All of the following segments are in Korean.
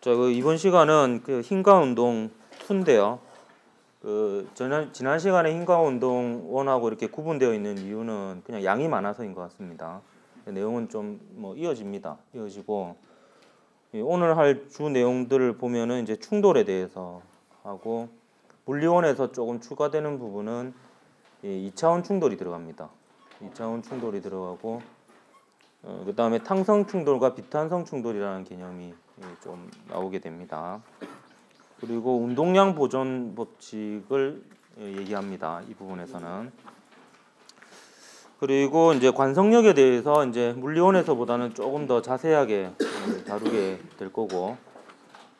자, 이번 시간은 힘과 운동 2인데요. 지난 시간에 힘과 운동 1하고 이렇게 구분되어 있는 이유는 그냥 양이 많아서인 것 같습니다. 내용은 좀 이어집니다. 이어지고 오늘 할 주 내용들을 보면은 이제 충돌에 대해서 하고 물리원에서 조금 추가되는 부분은 2차원 충돌이 들어갑니다. 2차원 충돌이 들어가고 그 다음에 탕성 충돌과 비탄성 충돌이라는 개념이 좀 나오게 됩니다. 그리고 운동량 보존 법칙을 얘기합니다. 이 부분에서는. 그리고 이제 관성력에 대해서 이제 물리원에서보다는 조금 더 자세하게 다루게 될 거고,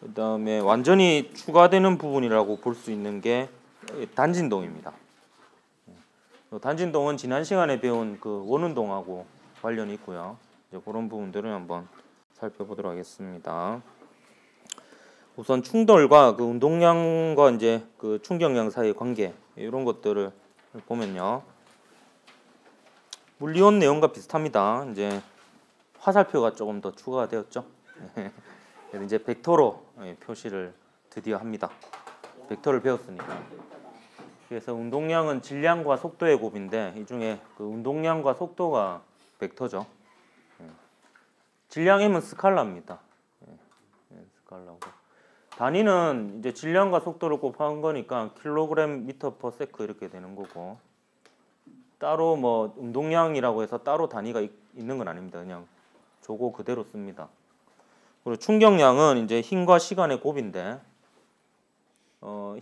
그 다음에 완전히 추가되는 부분이라고 볼 수 있는 게 단진동입니다. 단진동은 지난 시간에 배운 그 원운동하고 관련이 있고요. 이제 그런 부분들을 한번 살펴보도록 하겠습니다. 우선 충돌과 그 운동량과 이제 그 충격량 사이의 관계 이런 것들을 보면요. 물리원 내용과 비슷합니다. 이제 화살표가 조금 더 추가가 되었죠. 이제 벡터로 표시를 드디어 합니다. 벡터를 배웠으니까. 그래서 운동량은 질량과 속도의 곱인데 이 중에 그 운동량과 속도가 벡터죠. 질량 M은 스칼라입니다. 스칼라고. 단위는 이제 질량과 속도를 곱한 거니까 킬로그램 미터 퍼 세크 이렇게 되는 거고, 따로 운동량이라고 해서 따로 단위가 있는 건 아닙니다. 그냥 저거 그대로 씁니다. 그리고 충격량은 이제 힘과 시간의 곱인데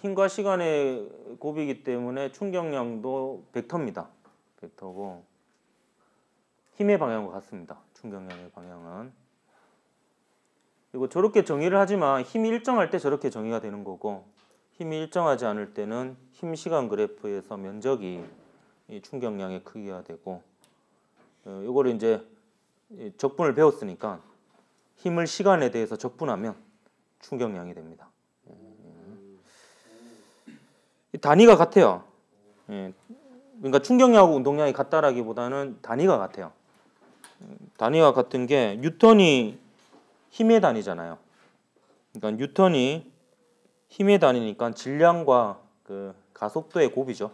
힘과 시간의 곱이기 때문에 충격량도 벡터입니다. 벡터고 힘의 방향과 같습니다. 충격량의 방향은. 그리고 저렇게 정의를 하지만 힘이 일정할 때 저렇게 정의가 되는 거고, 힘이 일정하지 않을 때는 힘 시간 그래프에서 면적이 이 충격량의 크기가 되고, 이거를 이제 적분을 배웠으니까 힘을 시간에 대해서 적분하면 충격량이 됩니다. 단위가 같아요. 그러니까 충격량하고 운동량이 같다라기보다는 단위가 같아요. 단위가 같은 게 뉴턴이 힘의 단위잖아요. 그러니까 뉴턴이 힘의 단위니까 질량과 그 가속도의 곱이죠.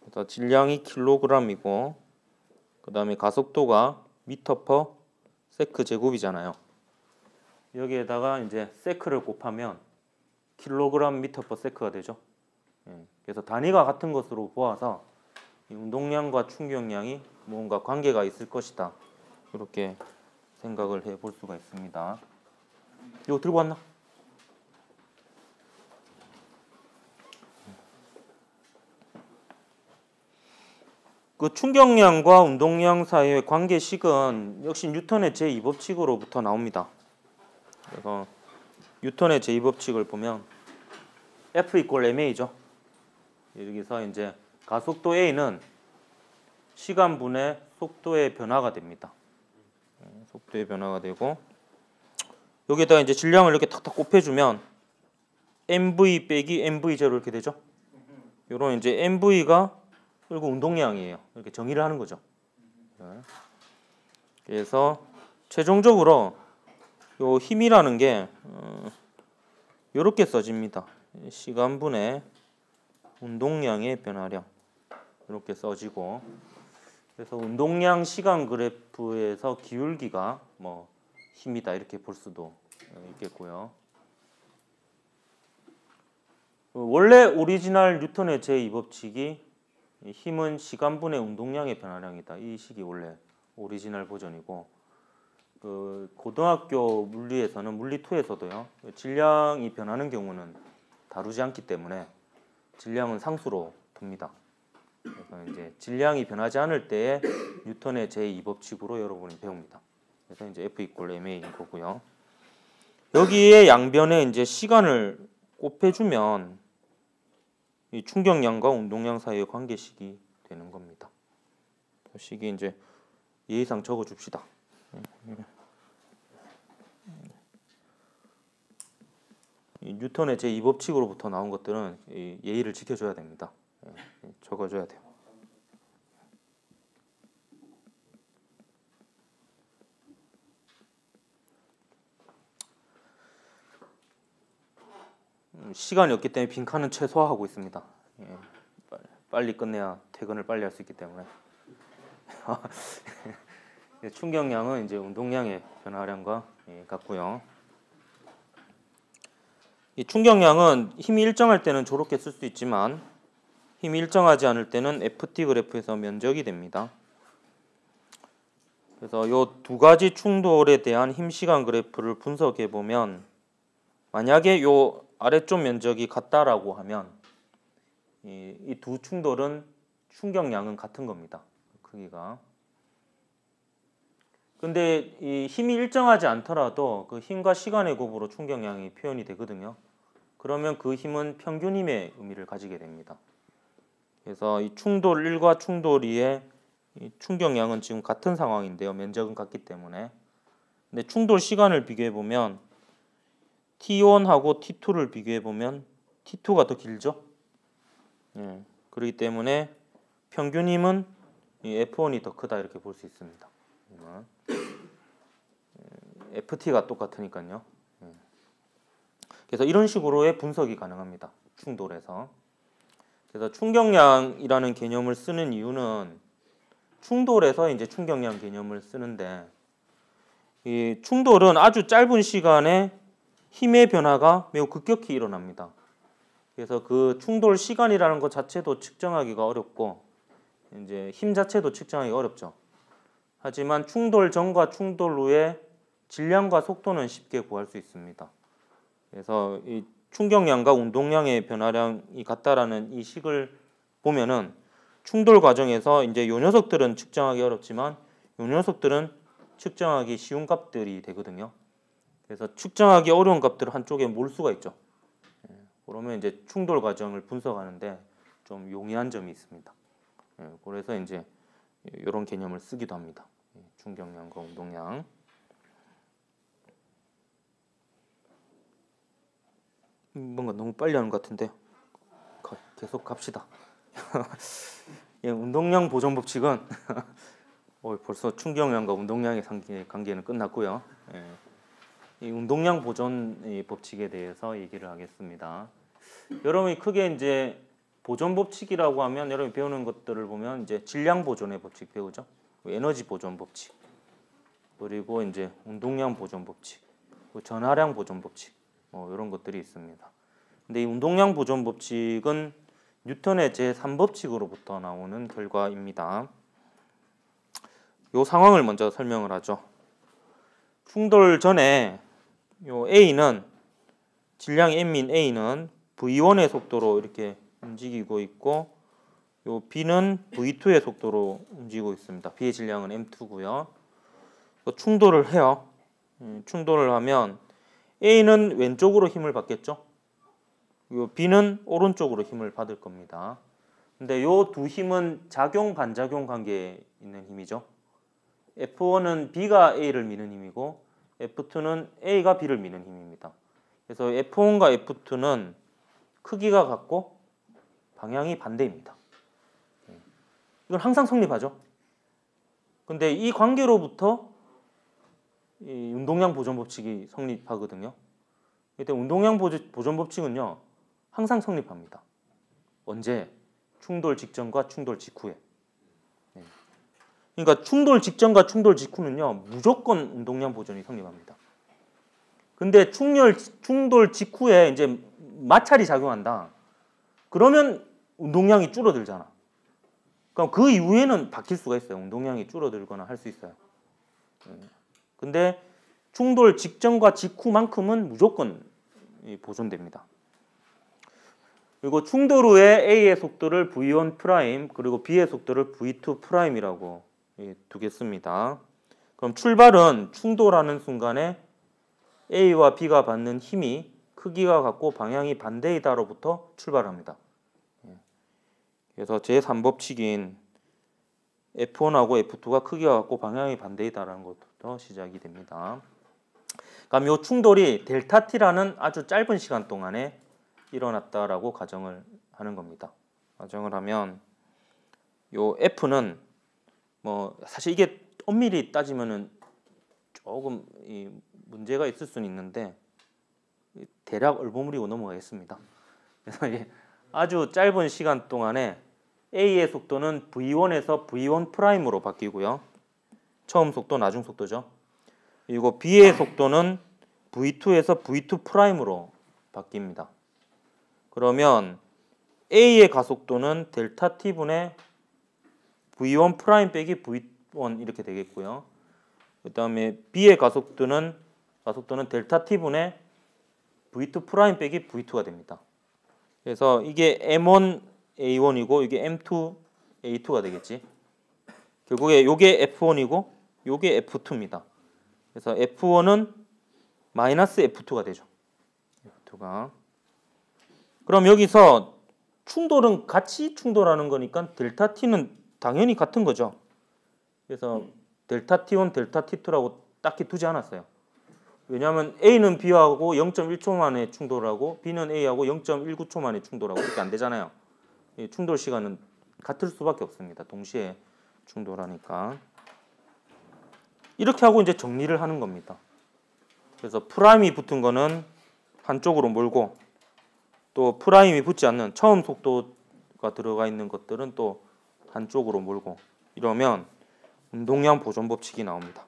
그래서 질량이 킬로그램이고 그 다음에 가속도가 미터 퍼 세크 제곱이잖아요. 여기에다가 이제 세크를 곱하면 킬로그램 미터 퍼 세크가 되죠. 그래서 단위가 같은 것으로 보아서 이 운동량과 충격량이 뭔가 관계가 있을 것이다. 이렇게 생각을 해볼 수가 있습니다. 이거 들고 왔나? 그 충격량과 운동량 사이의 관계식은 역시 뉴턴의 제2법칙으로부터 나옵니다. 그래서 뉴턴의 제2법칙을 보면 F 이퀄 ma죠. 여기서 이제 가속도 a는 시간분의 속도의 변화가 됩니다. 속도의 변화가 되고, 여기에다가 이제 질량을 이렇게 탁탁 곱해주면 mv 빼기 mv0 이렇게 되죠. 이런 이제 mv가 그리고 운동량이에요. 이렇게 정의를 하는 거죠. 그래서 최종적으로 요 힘이라는 게 이렇게 써집니다. 시간분의 운동량의 변화량 이렇게 써지고, 그래서 운동량 시간 그래프에서 기울기가 힘이다 이렇게 볼 수도 있겠고요. 원래 오리지널 뉴턴의 제2법칙이 힘은 시간분의 운동량의 변화량이다. 이 식이 원래 오리지널 버전이고, 그 고등학교 물리에서는 물리2에서도요. 질량이 변하는 경우는 다루지 않기 때문에 질량은 상수로 둡니다. 그래서 이제 질량이 변하지 않을 때에 뉴턴의 제2법칙으로 여러분이 배웁니다. 그래서 이제 F 이퀄 ma인 거고요. 여기에 양변에 이제 시간을 곱해주면 이 충격량과 운동량 사이의 관계식이 되는 겁니다. 식이 이제 예의상 적어줍시다. 이 뉴턴의 제2법칙으로부터 나온 것들은 예의를 지켜줘야 됩니다. 적어줘야 돼요. 시간이 없기 때문에 빈칸은 최소화하고 있습니다. 예, 빨리 끝내야 퇴근을 빨리 할 수 있기 때문에. 충격량은 이제 운동량의 변화량과 같고요. 이 충격량은 힘이 일정할 때는 저렇게 쓸 수 있지만 힘이 일정하지 않을 때는 FT 그래프에서 면적이 됩니다. 그래서 이 두 가지 충돌에 대한 힘 시간 그래프를 분석해 보면 만약에 이 아래쪽 면적이 같다라고 하면 이 두 충돌은 충격량은 같은 겁니다. 크기가. 근데 이 힘이 일정하지 않더라도 그 힘과 시간의 곱으로 충격량이 표현이 되거든요. 그러면 그 힘은 평균 힘의 의미를 가지게 됩니다. 그래서 이 충돌 1과 충돌 2의 이 충격량은 지금 같은 상황인데요. 면적은 같기 때문에. 근데 충돌 시간을 비교해 보면 T1하고 T2를 비교해 보면 T2가 더 길죠. 예, 그렇기 때문에 평균 힘은 이 F1이 더 크다 이렇게 볼 수 있습니다. FT가 똑같으니까요. 그래서 이런 식으로의 분석이 가능합니다. 충돌에서. 그래서 충격량이라는 개념을 쓰는 이유는 충돌에서 이제 충격량 개념을 쓰는데 이 충돌은 아주 짧은 시간에 힘의 변화가 매우 급격히 일어납니다. 그래서 그 충돌 시간이라는 것 자체도 측정하기가 어렵고 이제 힘 자체도 측정하기가 어렵죠. 하지만 충돌 전과 충돌 후의 질량과 속도는 쉽게 구할 수 있습니다. 그래서 이 충격량과 운동량의 변화량이 같다라는 이 식을 보면은 충돌 과정에서 이제 요 녀석들은 측정하기 어렵지만 요 녀석들은 측정하기 쉬운 값들이 되거든요. 그래서 측정하기 어려운 값들을 한쪽에 몰 수가 있죠. 그러면 이제 충돌 과정을 분석하는데 좀 용이한 점이 있습니다. 그래서 이제 이런 개념을 쓰기도 합니다. 충격량과 운동량. 뭔가 너무 빨리 하는 것 같은데 계속 갑시다. 운동량 보존 법칙은 벌써 충격량과 운동량의 관계는 끝났고요. 이 운동량 보존 법칙에 대해서 얘기를 하겠습니다. 여러분이 크게 이제 보존 법칙이라고 하면 여러분이 배우는 것들을 보면 이제 질량 보존의 법칙 배우죠. 에너지 보존 법칙, 그리고 이제 운동량 보존 법칙, 전하량 보존 법칙, 이런 것들이 있습니다. 근데 이 운동량 보존 법칙은 뉴턴의 제3법칙으로부터 나오는 결과입니다. 이 상황을 먼저 설명을 하죠. 충돌 전에 요 A는 질량 M인 A는 V1의 속도로 이렇게 움직이고 있고 요 B는 V2의 속도로 움직이고 있습니다. B의 질량은 M2고요. 충돌을 해요. 충돌을 하면 A는 왼쪽으로 힘을 받겠죠. B는 오른쪽으로 힘을 받을 겁니다. 근데 요 두 힘은 작용 반작용 관계에 있는 힘이죠. F1은 B가 A를 미는 힘이고 F2는 A가 B를 미는 힘입니다. 그래서 F1과 F2는 크기가 같고 방향이 반대입니다. 이건 항상 성립하죠. 근데 이 관계로부터 이 운동량 보존 법칙이 성립하거든요. 그때 운동량 보존 법칙은요 항상 성립합니다. 언제? 충돌 직전과 충돌 직후에. 그러니까 충돌 직전과 충돌 직후는요 무조건 운동량 보존이 성립합니다. 근데 충돌 직후에 이제 마찰이 작용한다. 그러면 운동량이 줄어들잖아. 그럼 그 이후에는 바뀔 수가 있어요. 운동량이 줄어들거나 할 수 있어요. 근데 충돌 직전과 직후만큼은 무조건 보존됩니다. 그리고 충돌 후에 A의 속도를 V1' 그리고 B의 속도를 V2'이라고 두겠습니다. 그럼 출발은 충돌하는 순간에 A와 B가 받는 힘이 크기가 같고 방향이 반대이다로부터 출발합니다. 그래서 제3법칙인 F1하고 F2가 크기가 같고 방향이 반대이다라는 것부터 시작이 됩니다. 그럼 이 충돌이 델타 T라는 아주 짧은 시간 동안에 일어났다라고 가정을 하는 겁니다. 가정을 하면 요 F는 뭐 사실 이게 엄밀히 따지면은 조금 문제가 있을 수는 있는데 대략 얼버무리고 넘어가겠습니다. 그래서 이게 아주 짧은 시간 동안에 A의 속도는 V1에서 V1 프라임으로 바뀌고요. 처음 속도, 나중 속도죠. 그리고 B의 속도는 V2에서 V2 프라임으로 바뀝니다. 그러면 A의 가속도는 델타 T분의 V1 프라임 빼기 V1 이렇게 되겠고요. 그 다음에 B의 가속도는 델타 T분의 V2 프라임 빼기 V2가 됩니다. 그래서 이게 M1A1이고 이게 M2A2가 되겠지. 결국에 요게 F1이고 요게 F2입니다. 그래서 F1은 마이너스 F2가 되죠. F2가. 그럼 여기서 충돌은 같이 충돌하는 거니까 델타 T는 당연히 같은 거죠. 그래서 델타 T1, 델타 T2라고 딱히 두지 않았어요. 왜냐하면 A는 B하고 0.1초 만에 충돌하고 B는 A하고 0.19초 만에 충돌하고 이렇게 안 되잖아요. 충돌 시간은 같을 수밖에 없습니다. 동시에 충돌하니까. 이렇게 하고 이제 정리를 하는 겁니다. 그래서 프라임이 붙은 거는 한쪽으로 몰고 또 프라임이 붙지 않는 처음 속도가 들어가 있는 것들은 또 한쪽으로 몰고 이러면 운동량 보존 법칙이 나옵니다.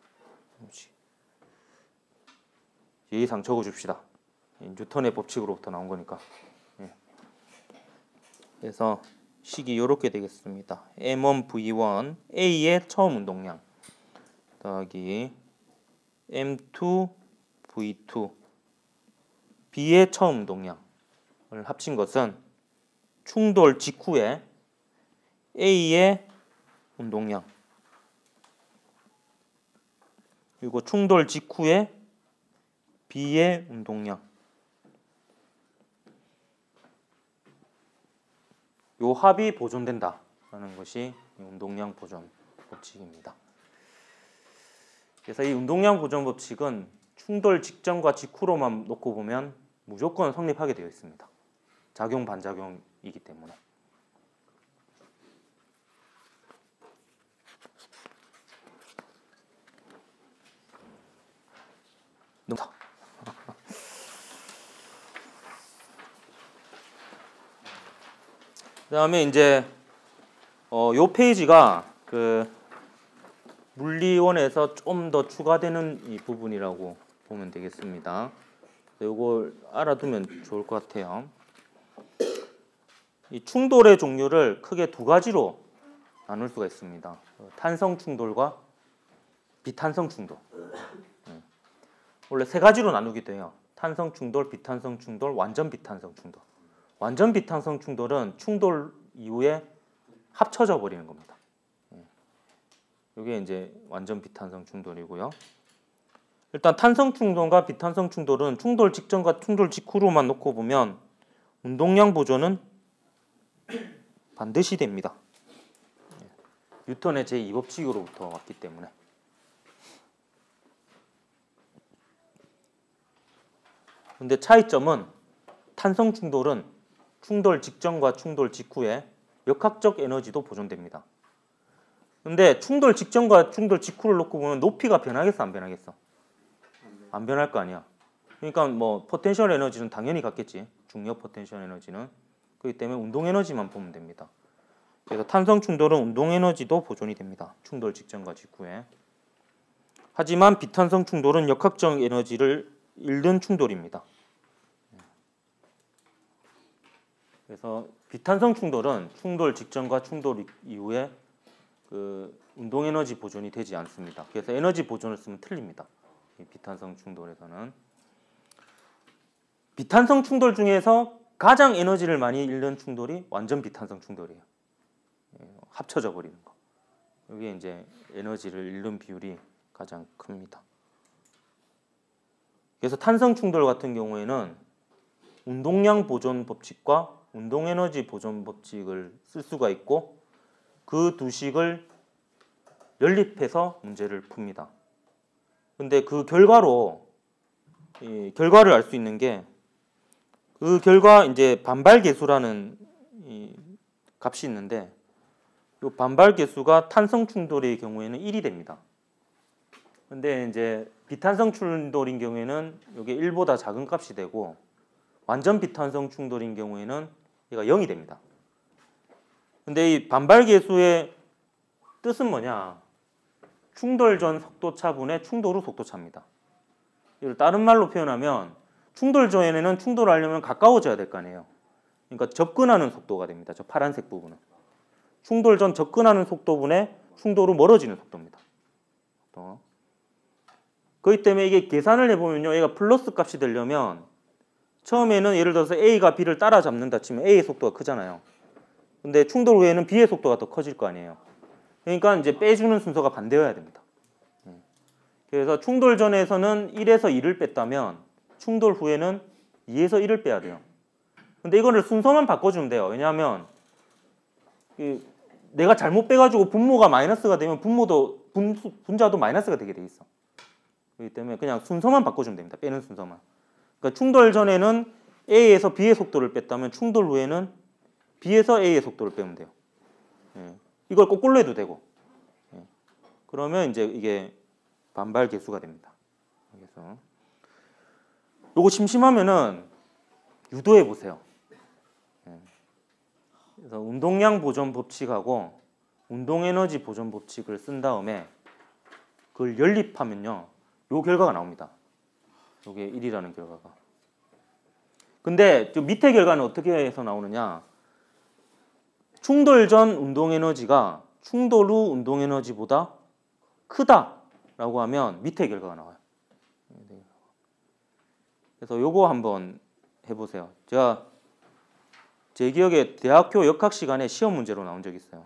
예의상 적어줍시다. 뉴턴의 법칙으로부터 나온 거니까. 그래서 식이 이렇게 되겠습니다. M1V1 A의 처음 운동량 더하기 M2V2 B의 처음 운동량을 합친 것은 충돌 직후에 A의 운동량 그리고 충돌 직후에 B의 운동량 요 합이 보존된다라는 것이 운동량 보존 법칙입니다. 그래서 이 운동량 보존 법칙은 충돌 직전과 직후로만 놓고 보면 무조건 성립하게 되어 있습니다. 작용 반작용이기 때문에. 그다음에 이제 요 페이지가 그 물리원에서 좀 더 추가되는 이 부분이라고 보면 되겠습니다. 요걸 알아두면 좋을 것 같아요. 이 충돌의 종류를 크게 두 가지로 나눌 수가 있습니다. 탄성 충돌과 비탄성 충돌. 원래 세 가지로 나누기도 해요. 탄성 충돌, 비탄성 충돌, 완전 비탄성 충돌. 완전 비탄성 충돌은 충돌 이후에 합쳐져 버리는 겁니다. 이게 이제 완전 비탄성 충돌이고요. 일단 탄성 충돌과 비탄성 충돌은 충돌 직전과 충돌 직후로만 놓고 보면 운동량 보존은 반드시 됩니다. 뉴턴의 제2법칙으로부터 왔기 때문에. 근데 차이점은 탄성 충돌은 충돌 직전과 충돌 직후에 역학적 에너지도 보존됩니다. 근데 충돌 직전과 충돌 직후를 놓고 보면 높이가 변하겠어, 안 변하겠어? 안 변할 거 아니야. 그러니까 뭐 포텐셜 에너지는 당연히 같겠지. 중력 포텐셜 에너지는. 그렇기 때문에 운동 에너지만 보면 됩니다. 그래서 탄성 충돌은 운동 에너지도 보존이 됩니다. 충돌 직전과 직후에. 하지만 비탄성 충돌은 역학적 에너지를 잃는 충돌입니다. 그래서 비탄성 충돌은 충돌 직전과 충돌 이후에 그 운동 에너지 보존이 되지 않습니다. 그래서 에너지 보존을 쓰면 틀립니다. 비탄성 충돌에서는. 비탄성 충돌 중에서 가장 에너지를 많이 잃는 충돌이 완전 비탄성 충돌이에요. 합쳐져 버리는 거. 여기에 이제 에너지를 잃는 비율이 가장 큽니다. 그래서 탄성 충돌 같은 경우에는 운동량 보존 법칙과 운동 에너지 보존 법칙을 쓸 수가 있고 그 두 식을 연립해서 문제를 풉니다. 근데 그 결과로 결과를 알 수 있는 게 그 결과 이제 반발 계수라는 값이 있는데 이 반발 계수가 탄성 충돌의 경우에는 1이 됩니다. 근데 이제 비탄성 충돌인 경우에는 이게 1보다 작은 값이 되고 완전 비탄성 충돌인 경우에는 얘가 0이 됩니다. 근데 이 반발 계수의 뜻은 뭐냐? 충돌 전 속도차분의 충돌 후 속도차입니다. 이걸 다른 말로 표현하면 충돌 전에는 충돌하려면 가까워져야 될 거 아니에요. 그러니까 접근하는 속도가 됩니다. 저 파란색 부분은. 충돌 전 접근하는 속도분의 충돌 후 멀어지는 속도입니다. 그렇기 때문에 이게 계산을 해보면요. 얘가 플러스 값이 되려면 처음에는 예를 들어서 A가 B를 따라잡는다 치면 A의 속도가 크잖아요. 근데 충돌 후에는 B의 속도가 더 커질 거 아니에요. 그러니까 이제 빼주는 순서가 반대여야 됩니다. 그래서 충돌 전에서는 1에서 2를 뺐다면 충돌 후에는 2에서 1을 빼야 돼요. 근데 이거를 순서만 바꿔주면 돼요. 왜냐하면 내가 잘못 빼가지고 분모가 마이너스가 되면 분자도 마이너스가 되게 돼 있어. 그렇기 때문에 그냥 순서만 바꿔주면 됩니다. 빼는 순서만. 그러니까 충돌 전에는 A에서 B의 속도를 뺐다면 충돌 후에는 B에서 A의 속도를 빼면 돼요. 이걸 거꾸로 해도 되고. 그러면 이제 이게 반발 계수가 됩니다. 그래서 요거 심심하면은 유도해 보세요. 그래서 운동량 보존 법칙하고 운동에너지 보존 법칙을 쓴 다음에 그걸 연립하면요. 요 결과가 나옵니다. 요게 1이라는 결과가. 근데 저 밑에 결과는 어떻게 해서 나오느냐? 충돌 전 운동에너지가 충돌 후 운동에너지보다 크다라고 하면 밑에 결과가 나와요. 그래서 요거 한번 해보세요. 제가 제 기억에 대학교 역학 시간에 시험 문제로 나온 적이 있어요.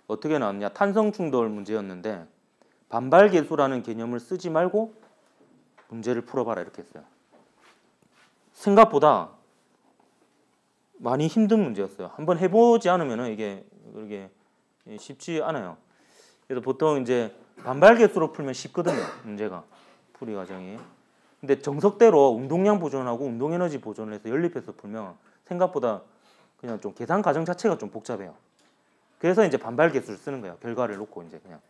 어떻게 나왔냐? 탄성 충돌 문제였는데 반발 계수라는 개념을 쓰지 말고 문제를 풀어봐라 이렇게 했어요. 생각보다 많이 힘든 문제였어요. 한번 해보지 않으면 이게 그렇게 쉽지 않아요. 그래서 보통 이제 반발 계수로 풀면 쉽거든요. 문제가 풀이 과정이. 근데 정석대로 운동량 보존하고 운동에너지 보존을 해서 연립해서 풀면 생각보다 그냥 좀 계산 과정 자체가 좀 복잡해요. 그래서 이제 반발 계수를 쓰는 거예요. 결과를 놓고 이제 그냥.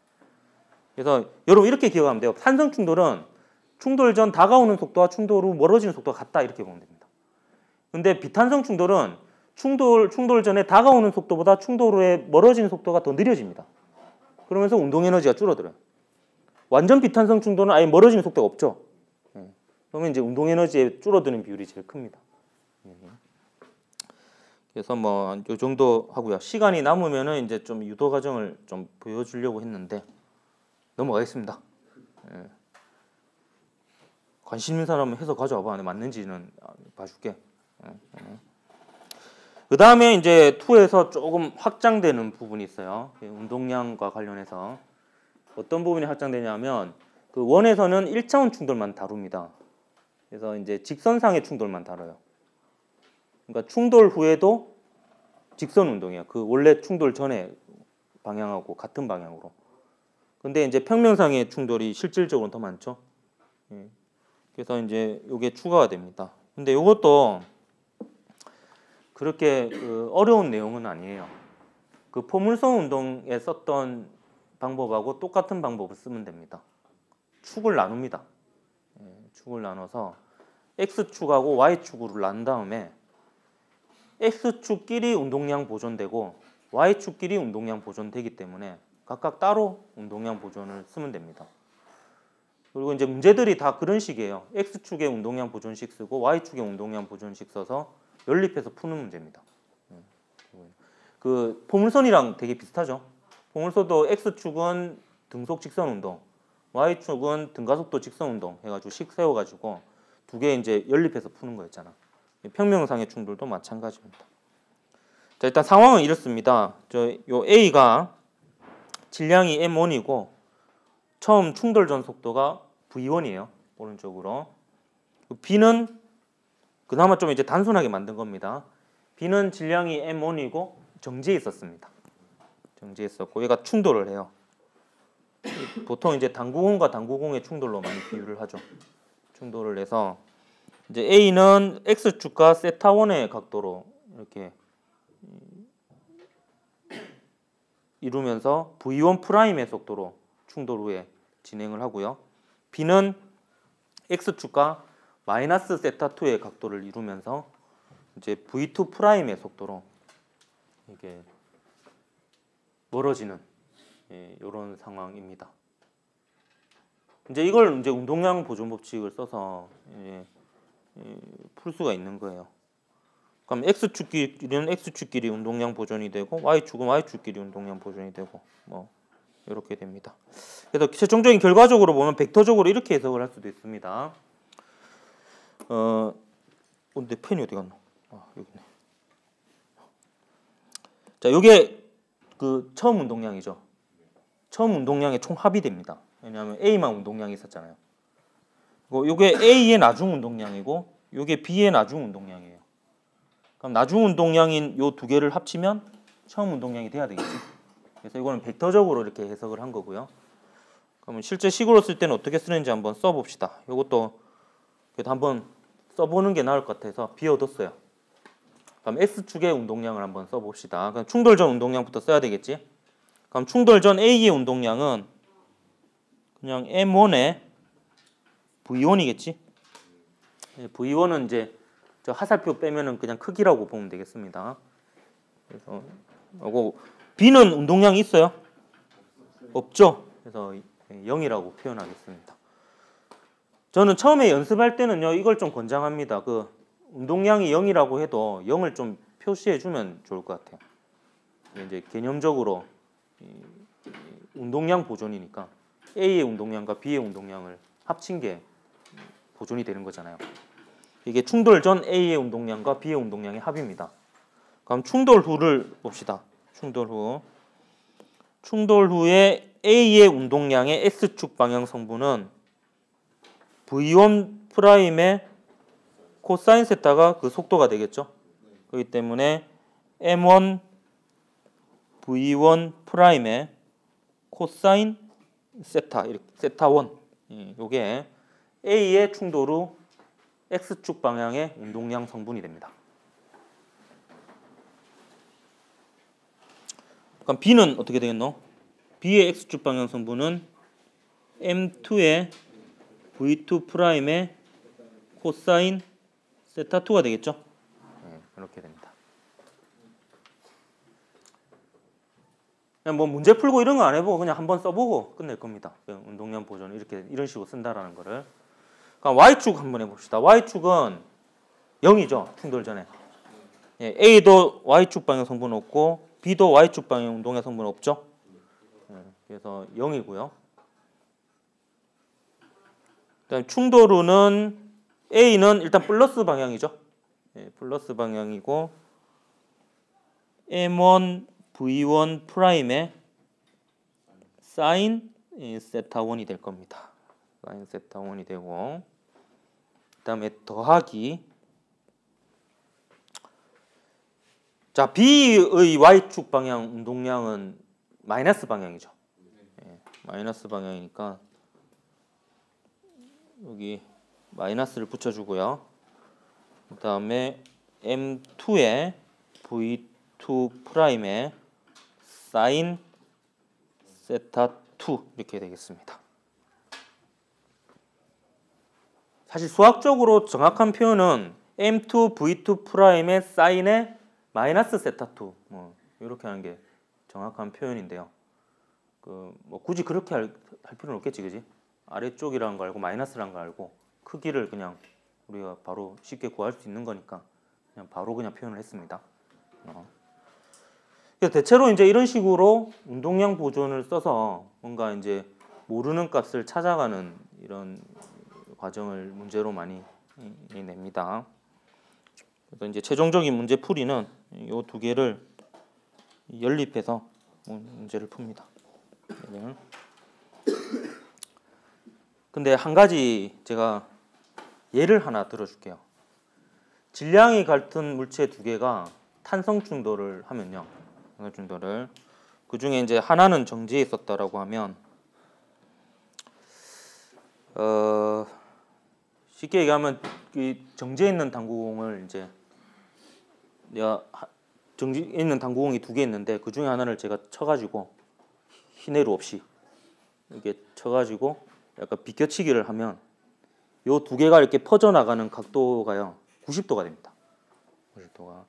그래서 여러분 이렇게 기억하면 돼요. 탄성 충돌은 충돌 전 다가오는 속도와 충돌 후 멀어지는 속도가 같다 이렇게 보면 됩니다. 근데 비탄성 충돌은 충돌 전에 다가오는 속도보다 충돌 후에 멀어지는 속도가 더 느려집니다. 그러면서 운동에너지가 줄어들어요. 완전 비탄성 충돌은 아예 멀어지는 속도가 없죠. 그러면 이제 운동에너지의 줄어드는 비율이 제일 큽니다. 그래서 뭐 요 정도 하고요. 시간이 남으면은 이제 좀 유도 과정을 좀 보여주려고 했는데 넘어가겠습니다. 관심 있는 사람은 해서 가져와봐. 맞는지는 봐줄게. 그 다음에 이제 2에서 조금 확장되는 부분이 있어요. 운동량과 관련해서 어떤 부분이 확장되냐면 그 1에서는 1차원 충돌만 다룹니다. 그래서 이제 직선상의 충돌만 다뤄요. 그러니까 충돌 후에도 직선 운동이에요. 그 원래 충돌 전에 방향하고 같은 방향으로. 근데 이제 평면상의 충돌이 실질적으로 더 많죠. 그래서 이제 이게 추가가 됩니다. 근데 이것도 그렇게 어려운 내용은 아니에요. 그 포물선 운동에 썼던 방법하고 똑같은 방법을 쓰면 됩니다. 축을 나눕니다. 축을 나눠서 X축하고 Y축으로 난 다음에 X축끼리 운동량 보존되고 Y축끼리 운동량 보존되기 때문에 각각 따로 운동량 보존을 쓰면 됩니다. 그리고 이제 문제들이 다 그런 식이에요. X축의 운동량 보존식 쓰고 Y축의 운동량 보존식 써서 연립해서 푸는 문제입니다. 그 포물선이랑 되게 비슷하죠. 포물선도 X축은 등속 직선 운동, Y축은 등가속도 직선 운동 해가지고 식 세워가지고 두 개 이제 연립해서 푸는 거였잖아. 평면상의 충돌도 마찬가지입니다. 자, 일단 상황은 이렇습니다. 요 A가 질량이 m1이고 처음 충돌 전 속도가 v1이에요. 오른쪽으로. B는 그나마 좀 이제 단순하게 만든 겁니다. B는 질량이 m1이고 정지해 있었습니다. 정지해 있었고 얘가 충돌을 해요. 보통 이제 당구공과 당구공의 충돌로 많이 비유를 하죠. 충돌을 해서 이제 A는 X축과 세타1의 각도로 이렇게 이루면서 V1 프라임의 속도로 충돌 후에 진행을 하고요. B는 X축과 마이너스 세타2의 각도를 이루면서 이제 V2 프라임의 속도로 이게 멀어지는 이런 상황입니다. 이제 이걸 이제 운동량 보존 법칙을 써서 풀 수가 있는 거예요. 그럼 X축끼리는 X축끼리 운동량 보존이 되고 Y축은 Y축끼리 운동량 보존이 되고 뭐 이렇게 됩니다. 그래서 최종적인 결과적으로 보면 벡터적으로 이렇게 해석을 할 수도 있습니다. 근데 펜이 어디 갔노? 아, 여기 있네. 자, 요게 그 처음 운동량이죠. 처음 운동량의 총 합이 됩니다. 왜냐하면 A만 운동량이 있었잖아요. 요게 A의 나중 운동량이고 요게 B의 나중 운동량이에요. 그럼 나중 운동량인 요 두 개를 합치면 처음 운동량이 돼야 되겠지. 그래서 이거는 벡터적으로 이렇게 해석을 한 거고요. 그러면 실제 식으로 쓸 때는 어떻게 쓰는지 한번 써봅시다. 이것도 그래도 한번 써보는 게 나을 것 같아서 비워뒀어요. 그럼 X축의 운동량을 한번 써봅시다. 그럼 충돌 전 운동량부터 써야 되겠지. 그럼 충돌 전 A의 운동량은 그냥 M1의 V1이겠지. V1은 이제 저 하살표 빼면은 그냥 크기라고 보면 되겠습니다. 그래서 하고 B는 운동량이 있어요? 없죠. 그래서 0이라고 표현하겠습니다. 저는 처음에 연습할 때는요 이걸 좀 권장합니다. 그 운동량이 0이라고 해도 0을 좀 표시해 주면 좋을 것 같아요. 이제 개념적으로 운동량 보존이니까 A의 운동량과 B의 운동량을 합친 게 보존이 되는 거잖아요. 이게 충돌 전 A의 운동량과 B의 운동량의 합입니다. 그럼 충돌 후를 봅시다. 충돌 후에 A의 운동량의 X축 방향 성분은 V1 프라임의 코사인 세타가 그 속도가 되겠죠. 그렇기 때문에 M1 V1 프라임의 코사인 세타, 세타 1 요게 A의 충돌 후 X축 방향의 운동량 성분이 됩니다. 그럼 B는 어떻게 되겠노? B의 X축 방향 성분은 M2의 V2 프라임의 코사인 세타 2가 되겠죠? 이렇게 됩니다. 그냥 뭐 문제 풀고 이런 거 안 해보고 그냥 한번 써보고 끝낼 겁니다. 운동량 보존 이런 식으로 쓴다라는 거를. 그럼 Y축 한번 해봅시다. Y축은 0이죠. 충돌 전에. A도 Y축 방향 성분 없고 B도 Y축 방향 운동량 성분 없죠. 그래서 0이고요. 그다음 충돌 후는 A는 일단 플러스 방향이죠. 플러스 방향이고 M1 V1 프라임의 사인 세타 1이 될 겁니다. 사인 세타 1이 되고 그다음에 더하기 자 B의 Y축 방향 운동량은 마이너스 방향이죠. 마이너스 방향이니까 여기 마이너스를 붙여주고요. 그 다음에 M2의 V2 프라임의 사인 세타 2 이렇게 되겠습니다. 사실 수학적으로 정확한 표현은 M2 V2 프라임의 사인의 마이너스 세타 2 뭐 이렇게 하는 게 정확한 표현인데요. 뭐 굳이 그렇게 할 필요는 없겠지, 그지? 아래쪽이라는 거 알고 마이너스라는 거 알고 크기를 그냥 우리가 바로 쉽게 구할 수 있는 거니까 그냥 바로 표현을 했습니다. 그래서 대체로 이제 이런 식으로 운동량 보존을 써서 뭔가 이제 모르는 값을 찾아가는 이런 과정을 문제로 많이 냅니다. 그래서 이제 최종적인 문제 풀이는 이 두 개를 연립해서 문제를 풉니다. 근데 한 가지 제가 예를 하나 들어줄게요. 질량이 같은 물체 두 개가 탄성 충돌을 하면요. 탄성 충돌을 그 중에 이제 하나는 정지해 있었다라고 하면 쉽게 얘기하면 이 정지해 있는 당구공을 이제 내가 정지해 있는 당구공이 두 개 있는데 그 중에 하나를 제가 쳐가지고 희내루 없이 이렇게 쳐가지고 약간 비껴치기를 하면 요 두 개가 이렇게 퍼져 나가는 각도가요 90도가 됩니다. 90도가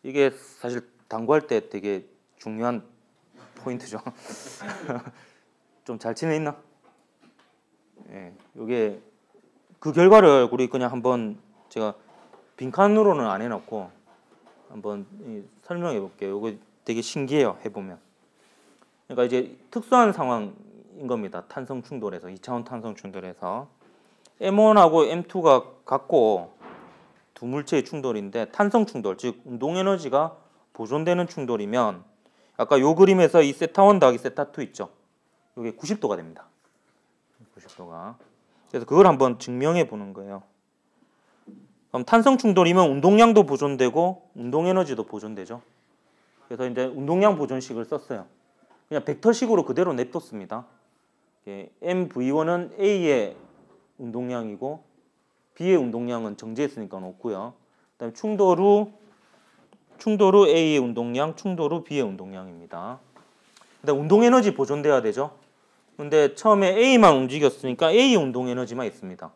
이게 사실 당구할 때 되게 중요한 포인트죠. 좀 잘 치는 있나? 예, 요게 그 결과를 우리 그냥 한번 제가 빈칸으로는 안 해놓고 한번 설명해 볼게요. 요거 되게 신기해요. 해보면. 그러니까 이제 특수한 상황인 겁니다. 탄성 충돌에서 2차원 탄성 충돌에서 M1하고 M2가 같고 두 물체의 충돌인데 탄성 충돌, 즉 운동 에너지가 보존되는 충돌이면 아까 요 그림에서 이 세타1 더하기 세타2 있죠. 이게 90도가 됩니다. 90도가. 그래서 그걸 한번 증명해 보는 거예요. 그럼 탄성 충돌이면 운동량도 보존되고 운동 에너지도 보존되죠. 그래서 이제 운동량 보존식을 썼어요. 그냥 벡터식으로 그대로 냅뒀습니다. MV1은 A의 운동량이고 B의 운동량은 정지했으니까 없고요. 그다음에 충돌 후 A의 운동량, 충돌 후 B의 운동량입니다. 근데 운동 에너지 보존돼야 되죠. 근데 처음에 A만 움직였으니까 A의 운동 에너지만 있습니다.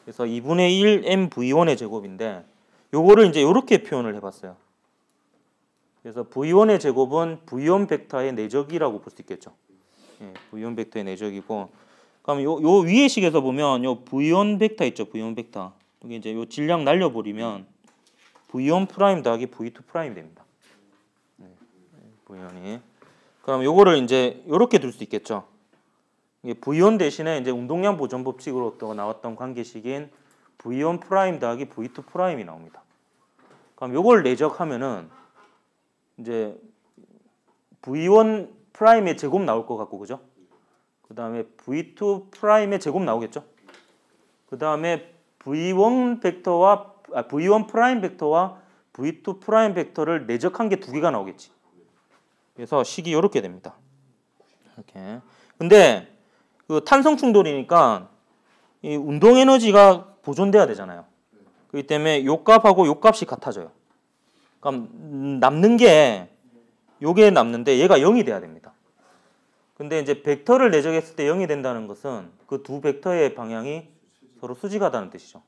그래서 2분의 1 MV1의 제곱인데 요거를 이제 이렇게 표현을 해봤어요. 그래서 V1의 제곱은 V1 벡터의 내적이라고 볼 수 있겠죠. 예, V1 벡터의 내적이고, 그럼 요 위의 식에서 보면 요 V1 벡터 있죠. V1 벡터. 여기 이제 요 질량 날려버리면 V1 프라임 더하기 V2 프라임이 됩니다. V1이. 그럼 요거를 이제 요렇게 둘 수 있겠죠. V1 대신에 이제 운동량 보존 법칙으로 또 나왔던 관계식인 V1 프라임 더하기 V2 프라임이 나옵니다. 그럼 요걸 내적하면은 이제 V1 프라임의 제곱 나올 것 같고, 그죠? 그 다음에 V2 프라임의 제곱 나오겠죠? 그 다음에 V1 프라임 벡터와 V2 프라임 벡터를 내적한 게 두 개가 나오겠지. 그래서 식이 이렇게 됩니다. 이렇게. 근데 그 탄성 충돌이니까 이 운동 에너지가 보존돼야 되잖아요. 그렇기 때문에 요 값하고 요 값이 같아져요. 그럼 남는 게 요게 남는데 얘가 0이 돼야 됩니다. 근데 이제 벡터를 내적했을 때 0이 된다는 것은 그 두 벡터의 방향이 서로 수직하다는 뜻이죠.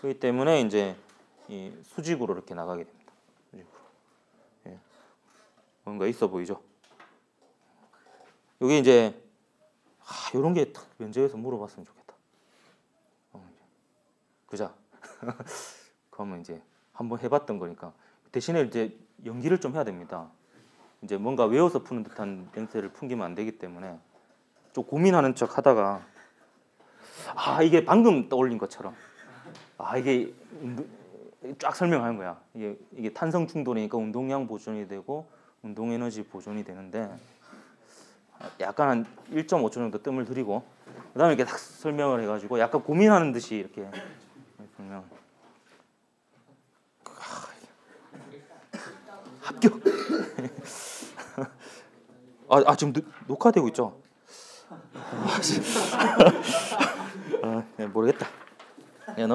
그렇기 때문에 이제 이 수직으로 이렇게 나가게 됩니다. 수직으로. 예. 뭔가 있어 보이죠? 요게 이제 요런 게 면접에서 물어봤으면 좋겠다. 그자. 그러면 이제 한번 해봤던 거니까 대신에 이제 연기를 좀 해야 됩니다. 이제 뭔가 외워서 푸는 듯한 멘트를 풍기면 안 되기 때문에 좀 고민하는 척 하다가 이게 방금 떠올린 것처럼 이게 쫙 설명하는 거야. 이게 탄성 충돌이니까 운동량 보존이 되고 운동 에너지 보존이 되는데 약간 한 1.5초 정도 뜸을 들이고 그다음에 이렇게 딱 설명을 해가지고 약간 고민하는 듯이 이렇게 설명. 합격. 지금 녹화되고 있죠? 네, 모르겠다. 네,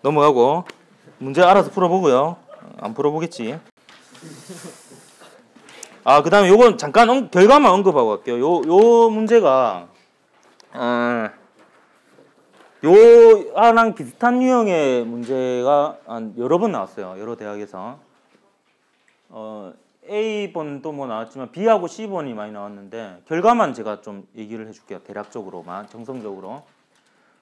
넘어가고 문제 알아서 풀어보고요. 안 풀어보겠지. 그다음에 요건 잠깐 결과만 언급하고 갈게요. 요 문제가 요랑 비슷한 유형의 문제가 여러 번 나왔어요. 여러 대학에서. A번도 뭐 나왔지만 B하고 C번이 많이 나왔는데 결과만 제가 좀 얘기를 해줄게요. 대략적으로만, 정성적으로.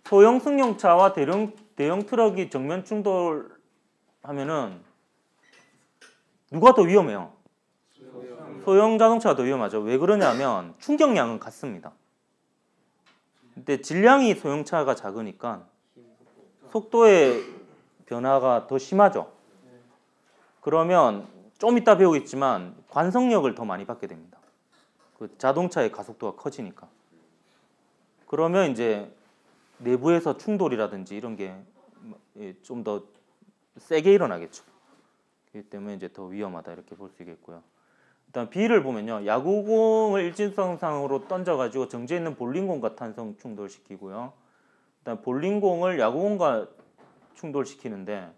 소형 승용차와 대형 트럭이 정면 충돌하면은 누가 더 위험해요? 소형 자동차가 더 위험하죠. 왜 그러냐면 충격량은 같습니다. 근데 질량이 소형차가 작으니까 속도의 변화가 더 심하죠. 그러면 좀 이따 배우겠지만 관성력을 더 많이 받게 됩니다. 그 자동차의 가속도가 커지니까. 그러면 이제 내부에서 충돌이라든지 이런 게 좀 더 세게 일어나겠죠. 그렇기 때문에 이제 더 위험하다 이렇게 볼 수 있겠고요. 일단 B를 보면요, 야구공을 일직선상으로 던져가지고 정지해 있는 볼링공과 탄성 충돌시키고요. 일단 볼링공을 야구공과 충돌시키는데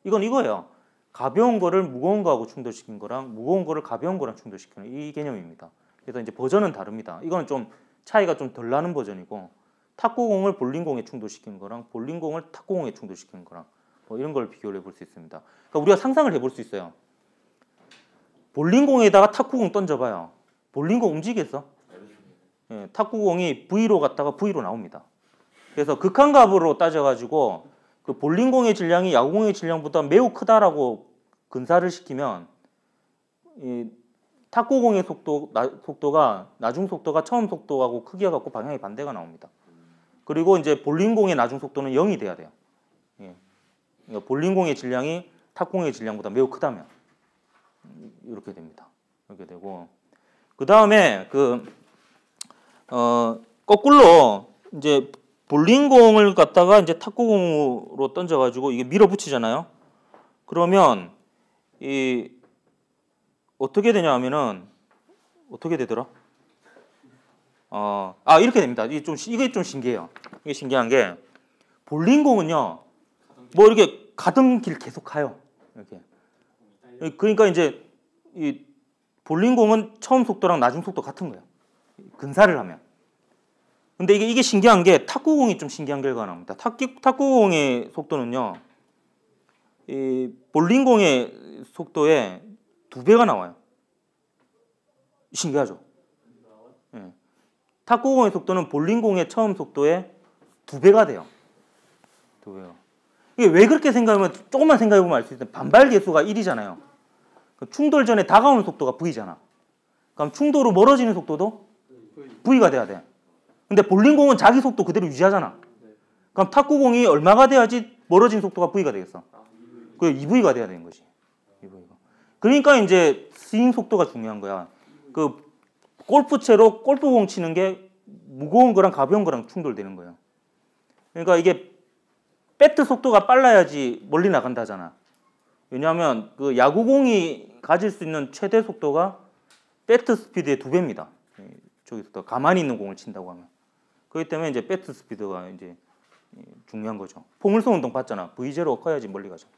이건 이거예요. 가벼운 거를 무거운 거하고 충돌시킨 거랑 무거운 거를 가벼운 거랑 충돌시키는 이 개념입니다. 그래서 이제 버전은 다릅니다. 이거는 좀 차이가 좀 덜 나는 버전이고 탁구공을 볼링공에 충돌시키는 거랑 볼링공을 탁구공에 충돌시키는 거랑 뭐 이런 걸 비교를 해볼 수 있습니다. 그러니까 우리가 상상을 해볼 수 있어요. 볼링공에다가 탁구공 던져봐요. 볼링공 움직이겠어? 예, 탁구공이 V로 갔다가 V로 나옵니다. 그래서 극한값으로 따져가지고 그 볼링공의 질량이 야구공의 질량보다 매우 크다라고 근사를 시키면 이 탁구공의 속도가 나중 속도가 처음 속도하고 크기가 같고 방향이 반대가 나옵니다. 그리고 이제 볼링공의 나중 속도는 0이 돼야 돼요. 예. 그러니까 볼링공의 질량이 탁구공의 질량보다 매우 크다면 이렇게 됩니다. 이렇게 되고 그 다음에 거꾸로 이제 볼링공을 갖다가 이제 탁구공으로 던져가지고 이게 밀어붙이잖아요. 그러면 이 어떻게 되냐 하면은 어떻게 되더라? 이렇게 됩니다. 이게 좀 신기해요. 이게 신기한 게 볼링공은요, 뭐 이렇게 가던 길 계속 가요. 이렇게. 그러니까 이제 이 볼링공은 처음 속도랑 나중 속도 같은 거예요. 근사를 하면. 근데 이게 신기한 게 탁구공이 좀 신기한 결과가 나옵니다. 탁구공의 속도는요, 이 볼링공의 속도의 2배가 나와요. 신기하죠? 예. 탁구공의 속도는 볼링공의 처음 속도의 2배가 돼요. 2배요. 이게 왜 그렇게 생각하면 조금만 생각해보면 알 수 있어요. 반발 계수가 1이잖아요. 충돌 전에 다가오는 속도가 V잖아. 그럼 충돌로 멀어지는 속도도 V가 돼야 돼. 근데 볼링공은 자기 속도 그대로 유지하잖아. 그럼 탁구공이 얼마가 돼야지 멀어진 속도가 V가 되겠어? 그 2V가 돼야 되는 거지. 2V가. 그러니까 이제 스윙 속도가 중요한 거야. 그 골프채로 골프공 치는 게 무거운 거랑 가벼운 거랑 충돌되는 거예요. 그러니까 이게 배트 속도가 빨라야지 멀리 나간다잖아. 왜냐하면 그 야구공이 가질 수 있는 최대 속도가 배트 스피드의 2배입니다. 저기서 가만히 있는 공을 친다고 하면. 그렇기 때문에 이제 배트 스피드가 이제 중요한 거죠. 포물선 운동 봤잖아. V0 커야지 멀리 가죠.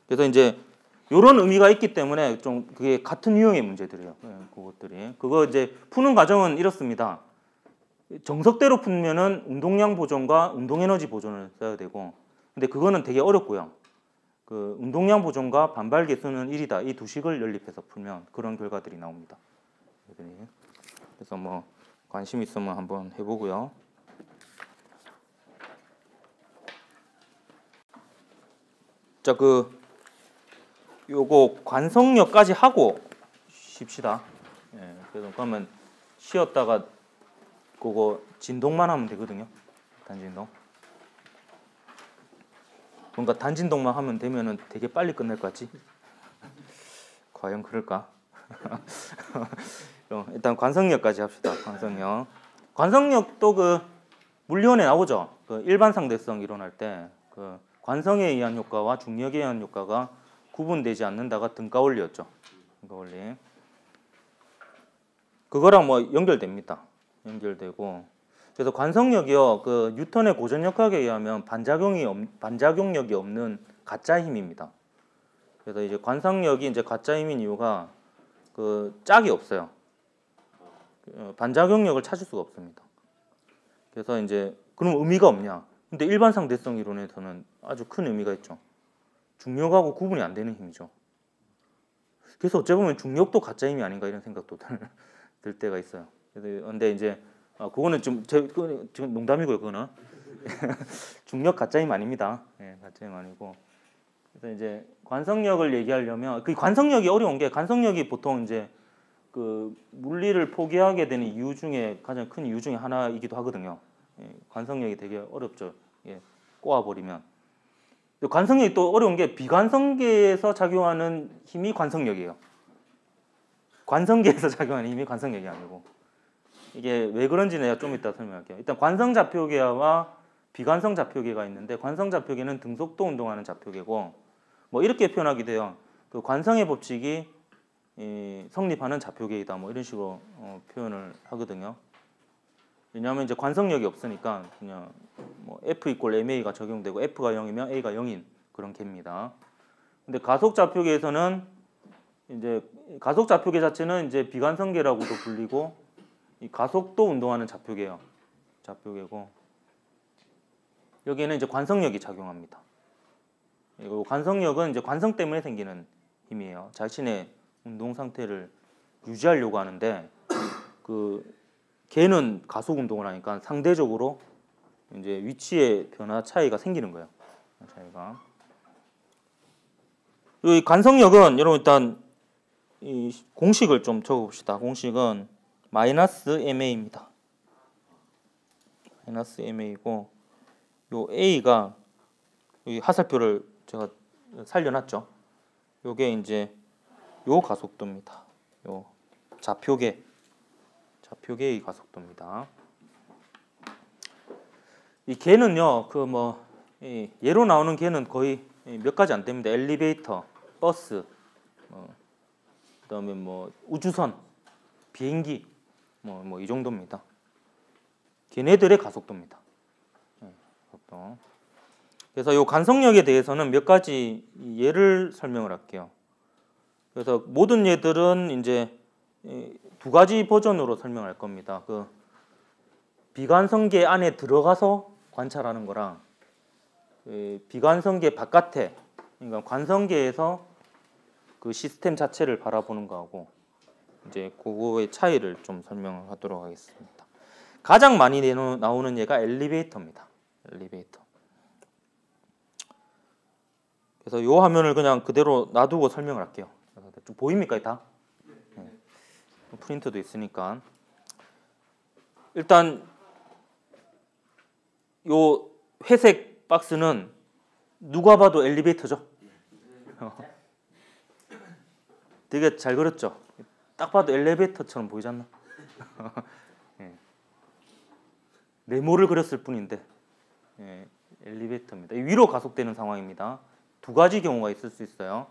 그래서 이제 이런 의미가 있기 때문에 좀 그게 같은 유형의 문제들이에요. 그것들이. 그거 이제 푸는 과정은 이렇습니다. 정석대로 풀면은 운동량 보존과 운동에너지 보존을 써야 되고, 근데 그거는 되게 어렵고요. 그 운동량 보존과 반발 계수는 1이다. 이 두 식을 연립해서 풀면 그런 결과들이 나옵니다. 그래서 뭐 관심 있으면 한번 해보고요. 자, 요거 관성력까지 하고 쉽시다. 예, 그래서 그러면 쉬었다가 그거 진동만 하면 되거든요. 단진동. 뭔가 단진동만 하면 되면은 되게 빨리 끝날 것 같지? 과연 그럴까? 일단 관성력까지 합시다. 관성력도 그 물리원에 나오죠. 그 일반 상대성 이론할 때 그 관성에 의한 효과와 중력에 의한 효과가 구분되지 않는다가 등가 원리였죠. 등가 원리. 그거랑 뭐 연결됩니다. 연결되고. 그래서 관성력이요, 그 뉴턴의 고전역학에 의하면 반작용력이 없는 가짜 힘입니다. 그래서 이제 관성력이 이제 가짜 힘인 이유가 그 짝이 없어요. 반작용력을 찾을 수가 없습니다. 그래서 이제 그럼 의미가 없냐? 근데 일반 상대성 이론에서는 아주 큰 의미가 있죠. 중력하고 구분이 안 되는 힘이죠. 그래서 어찌 보면 중력도 가짜 힘이 아닌가 이런 생각도 들 때가 있어요. 근데 이제 그거는 지금 농담이고요. 그거는 중력 가짜 힘 아닙니다. 예, 가짜 힘 아니고. 그래서 이제 관성력을 얘기하려면 그 관성력이 어려운 게 관성력이 보통 이제 그 물리를 포기하게 되는 이유 중에 가장 큰 이유 중에 하나이기도 하거든요. 예, 관성력이 되게 어렵죠. 예, 꼬아버리면. 관성력이 또 어려운 게 비관성계에서 작용하는 힘이 관성력이에요. 관성계에서 작용하는 힘이 관성력이 아니고. 이게 왜 그런지 내가 좀 이따 설명할게요. 일단 관성 좌표계와 비관성 좌표계가 있는데 관성 좌표계는 등속도 운동하는 좌표계고 뭐 이렇게 표현하기도 해요. 그 관성의 법칙이 성립하는 좌표계이다. 뭐 이런 식으로 표현을 하거든요. 왜냐하면 이제 관성력이 없으니까 그냥 뭐 F = MA가 적용되고 F가 0이면 A가 0인 그런 계입니다. 근데 가속 좌표계에서는 이제 가속 좌표계 자체는 이제 비관성계라고도 불리고 이 가속도 운동하는 좌표계예요. 좌표계고 여기에는 이제 관성력이 작용합니다. 이 관성력은 이제 관성 때문에 생기는 힘이에요. 자신의 운동 상태를 유지하려고 하는데 걔는 가속 운동을 하니까 상대적으로 이제 위치의 변화 차이가 생기는 거예요. 차이가. 이 관성력은 여러분 일단 이 공식을 좀 적어봅시다. 공식은 마이너스 MA입니다. 마이너스 MA고 요 A가 여기 화살표를 제가 살려놨죠. 요게 이제 요 가속도입니다. 요 좌표계의 가속도입니다. 이 개는요, 예로 나오는 개는 거의 몇 가지 안 됩니다. 엘리베이터, 버스, 그다음에 우주선, 비행기, 이 정도입니다. 걔네들의 가속도입니다. 가속도. 그래서 이 관성력에 대해서는 몇 가지 예를 설명을 할게요. 그래서 모든 예들은 이제 두 가지 버전으로 설명할 겁니다. 비관성계 안에 들어가서 관찰하는 거랑 비관성계 바깥에, 그러니까 관성계에서 그 시스템 자체를 바라보는 거하고 이제 그거의 차이를 좀 설명을 하도록 하겠습니다. 가장 많이 나오는 예가 엘리베이터입니다. 엘리베이터. 그래서 이 화면을 그냥 그대로 놔두고 설명을 할게요. 좀 보입니까, 다? 네. 프린트도 있으니까. 일단 요 회색 박스는 누가 봐도 엘리베이터죠. 되게 잘 그렸죠. 딱 봐도 엘리베이터처럼 보이지 않나? 네. 네모를 그렸을 뿐인데 엘리베이터입니다. 위로 가속되는 상황입니다. 두 가지 경우가 있을 수 있어요.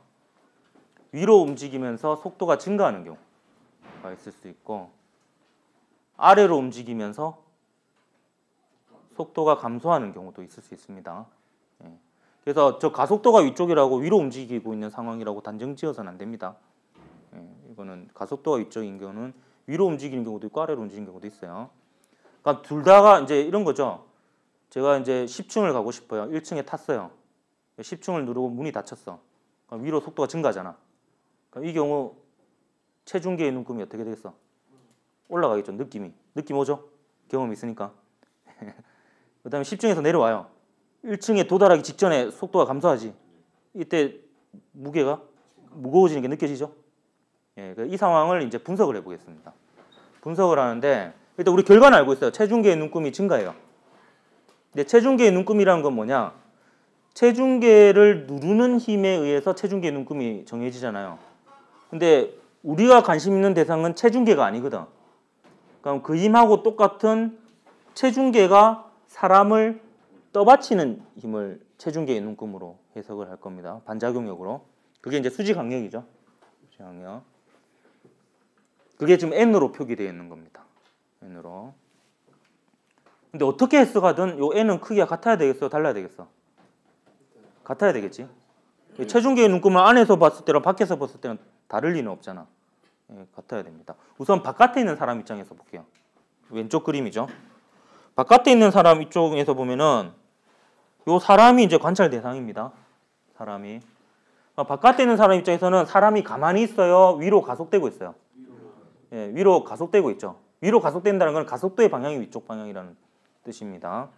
위로 움직이면서 속도가 증가하는 경우가 있을 수 있고 아래로 움직이면서 속도가 감소하는 경우도 있을 수 있습니다. 그래서 저 가속도가 위쪽이라고 위로 움직이고 있는 상황이라고 단정 지어서는 안 됩니다. 이거는 가속도가 위쪽인 경우는 위로 움직이는 경우도 있고 아래로 움직이는 경우도 있어요. 그러니까 둘 다가 이제 이런 거죠. 제가 이제 10층을 가고 싶어요. 1층에 탔어요. 10층을 누르고 문이 닫혔어. 그럼 위로 속도가 증가하잖아. 그럼 이 경우 체중계의 눈금이 어떻게 되겠어? 올라가겠죠. 느낌 오죠? 경험이 있으니까. 그 다음에 10층에서 내려와요. 1층에 도달하기 직전에 속도가 감소하지. 이때 무게가 무거워지는 게 느껴지죠? 이 상황을 이제 분석을 해보겠습니다. 분석을 하는데 일단 우리 결과는 알고 있어요. 체중계의 눈금이 증가해요. 근데 체중계의 눈금이라는 건 뭐냐? 체중계를 누르는 힘에 의해서 체중계의 눈금이 정해지잖아요. 근데 우리가 관심 있는 대상은 체중계가 아니거든. 그럼 그 힘하고 똑같은 체중계가 사람을 떠받치는 힘을 체중계의 눈금으로 해석을 할 겁니다. 반작용력으로. 그게 이제 수지 강력이죠. 수지 강력. 그게 지금 N으로 표기되어 있는 겁니다. N으로. 근데 어떻게 해석하든 요 N은 크기가 같아야 되겠어? 달라야 되겠어? 같아야 되겠지. 체중계의 눈금을 안에서 봤을 때랑 밖에서 봤을 때는 다를 리는 없잖아. 같아야 됩니다. 우선 바깥에 있는 사람 입장에서 볼게요. 왼쪽 그림이죠. 바깥에 있는 사람 이쪽에서 보면은 요 사람이 이제 관찰 대상입니다. 사람이. 바깥에 있는 사람 입장에서는 사람이 가만히 있어요? 위로 가속되고 있어요? 위로 가속되고 있죠. 위로 가속된다는 건 가속도의 방향이 위쪽 방향이라는 뜻입니다.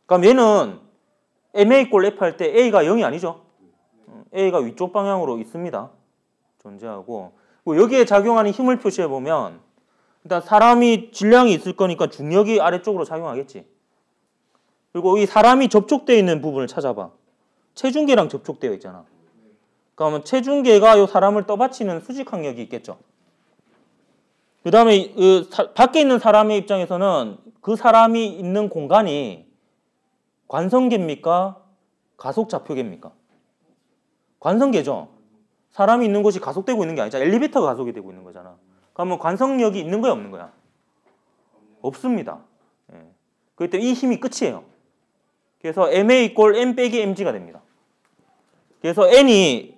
그럼 얘는 MA 꼴 F 할 때 A가 0이 아니죠. A가 위쪽 방향으로 있습니다. 존재하고 여기에 작용하는 힘을 표시해 보면 일단 사람이 질량이 있을 거니까 중력이 아래쪽으로 작용하겠지. 그리고 이 사람이 접촉되어 있는 부분을 찾아봐. 체중계랑 접촉되어 있잖아. 그러면 체중계가 이 사람을 떠받치는 수직항력이 있겠죠. 그 다음에 밖에 있는 사람의 입장에서는 그 사람이 있는 공간이 관성계입니까? 가속좌표계입니까? 관성계죠. 사람이 있는 곳이 가속되고 있는 게 아니잖아. 엘리베이터가 가속이 되고 있는 거잖아. 그러면 관성력이 있는 거야 없는 거야? 없습니다. 그렇기 때문에 이 힘이 끝이에요. 그래서 MA 꼴 M 빼기 MG가 됩니다. 그래서 N이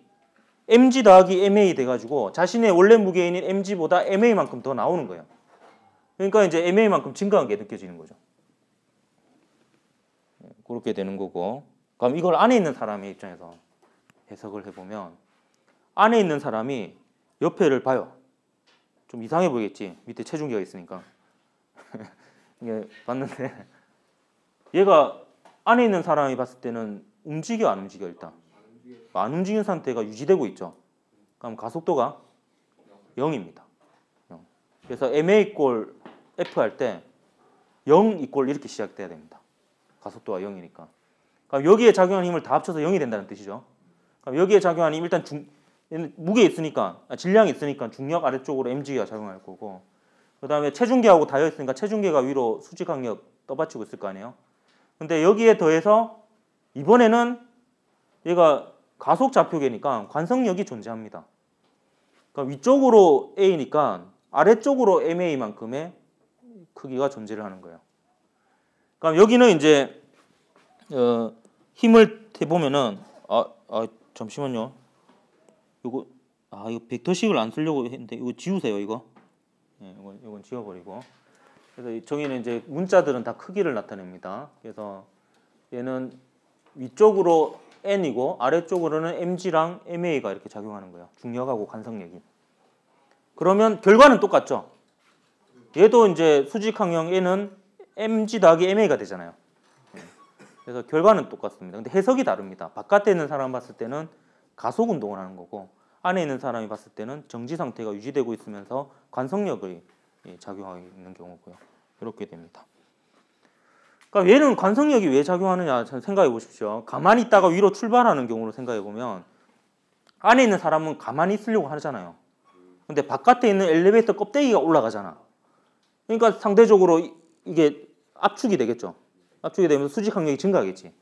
MG 더하기 MA 돼가지고 자신의 원래 무게인 MG보다 MA만큼 더 나오는 거예요. 그러니까 이제 MA만큼 증가한 게 느껴지는 거죠. 그렇게 되는 거고. 그럼 이걸 안에 있는 사람의 입장에서 해석을 해보면 안에 있는 사람이 옆에를 봐요. 좀 이상해 보이겠지. 밑에 체중계가 있으니까. 이게 봤는데 얘가 안에 있는 사람이 봤을 때는 움직여 안 움직여 일단? 안 움직이는 상태가 유지되고 있죠. 그럼 가속도가 0입니다. 0. 그래서 MA 꼴 F 할 때 0 이꼴 이렇게 시작돼야 됩니다. 가속도가 0이니까. 그럼 여기에 작용하는 힘을 다 합쳐서 0이 된다는 뜻이죠. 그럼 여기에 작용하는 힘 일단 무게 있으니까 질량이 있으니까 중력 아래쪽으로 mg가 작용할 거고 그 다음에 체중계하고 닿여 있으니까 체중계가 위로 수직 강력 떠받치고 있을 거 아니에요. 근데 여기에 더해서 이번에는 얘가 가속 좌표계니까 관성력이 존재합니다. 그러니까 위쪽으로 A니까 아래쪽으로 MA만큼의 크기가 존재를 하는 거예요. 그럼 여기는 이제 힘을 해보면은 잠시만요. 이거 벡터식을 안 쓰려고 했는데 이거 지우세요 이거. 네, 이건 지워버리고. 그래서 저기는 이제 문자들은 다 크기를 나타냅니다. 그래서 얘는 위쪽으로 N이고 아래쪽으로는 mg랑 ma가 이렇게 작용하는 거예요. 중력하고 관성력이. 그러면 결과는 똑같죠. 얘도 이제 수직항형 N은 mg 더하기 ma가 되잖아요. 그래서 결과는 똑같습니다. 근데 해석이 다릅니다. 바깥에 있는 사람 봤을 때는 가속 운동을 하는 거고 안에 있는 사람이 봤을 때는 정지 상태가 유지되고 있으면서 관성력이 작용하고 있는 경우고요. 이렇게 됩니다. 그러니까 얘는 관성력이 왜 작용하느냐 생각해 보십시오. 가만히 있다가 위로 출발하는 경우로 생각해 보면 안에 있는 사람은 가만히 있으려고 하잖아요. 근데 바깥에 있는 엘리베이터 껍데기가 올라가잖아. 그러니까 상대적으로 이게 압축이 되겠죠. 압축이 되면서 수직 항력이 증가하겠지.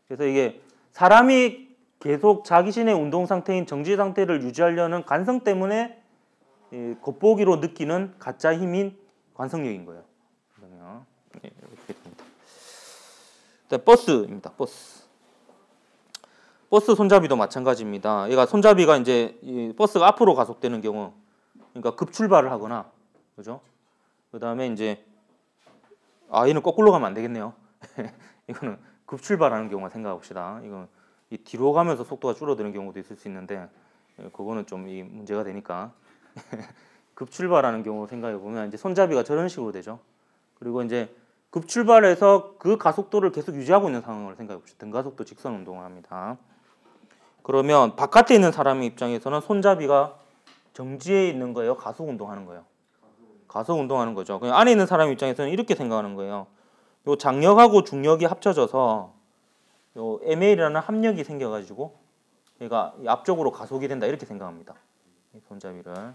그래서 이게 사람이 계속 자기신의 운동 상태인 정지 상태를 유지하려는 관성 때문에 겉보기로 느끼는 가짜 힘인 관성력인 거예요. 이렇게 됩니다. 버스입니다. 버스 손잡이도 마찬가지입니다. 얘가 손잡이가 이제 버스가 앞으로 가속되는 경우, 그러니까 급출발을 하거나, 그죠? 그 다음에 이제 얘는 거꾸로 가면 안 되겠네요. 이거는 급출발하는 경우만 생각해 봅시다. 이건 이 뒤로 가면서 속도가 줄어드는 경우도 있을 수 있는데, 그거는 좀 이 문제가 되니까 급출발하는 경우 생각해 보면 이제 손잡이가 저런 식으로 되죠. 그리고 이제 급출발해서 그 가속도를 계속 유지하고 있는 상황을 생각해 봅시다. 등가속도 직선 운동을 합니다. 그러면 바깥에 있는 사람의 입장에서는 손잡이가 정지해 있는 거예요? 가속 운동하는 거예요? 가속 운동하는 거죠. 그냥 안에 있는 사람 입장에서는 이렇게 생각하는 거예요. 요 장력하고 중력이 합쳐져서 요 ML이라는 합력이 생겨가지고 얘가 앞쪽으로 가속이 된다 이렇게 생각합니다. 이 손잡이를.